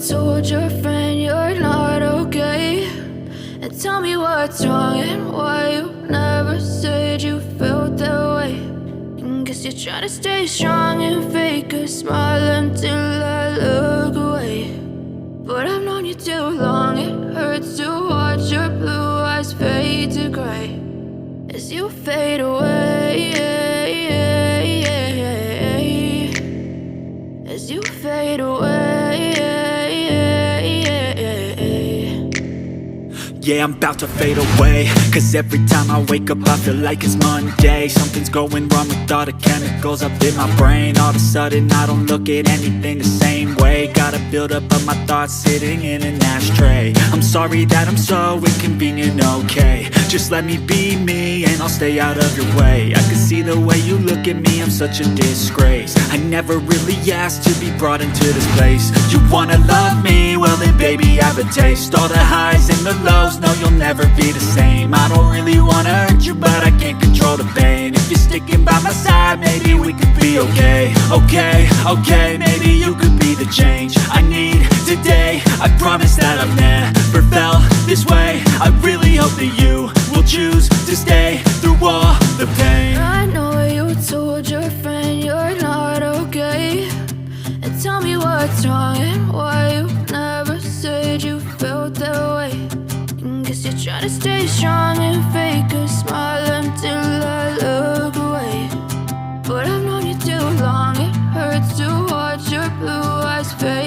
told your friend you're not okay, and tell me what's wrong and why you never said you felt that way. And guess you're trying to stay strong and fake a smile until I look away. But I've known you too long, it hurts to watch your blue eyes fade to gray as you fade away, as you fade away. Yeah, I'm about to fade away, cause every time I wake up I feel like it's Monday. Something's going wrong with all the chemicals up in my brain. All of a sudden I don't look at anything the same way. Gotta build up of my thoughts sitting in an ashtray. I'm sorry that I'm so inconvenient, okay. Just let me be me and I'll stay out of your way. I can see the way you look at me, I'm such a disgrace. I never really asked to be brought into this place. You wanna love me? Well then baby I have a taste. All the highs and the lows, no you'll never be the same. I don't really wanna hurt you but I can't control the pain. If you're sticking by my side maybe we could be okay. Okay, maybe you could be the change I need today. I promise that I've never felt this way. I really hope that you will choose to stay through all the pain. I know you told your friend you're not okay, and tell me what's wrong and why you never said you felt that way. And guess you're trying to stay strong and fake a smile until I look away. But I've known you too long, it hurts to watch your blue eyes fade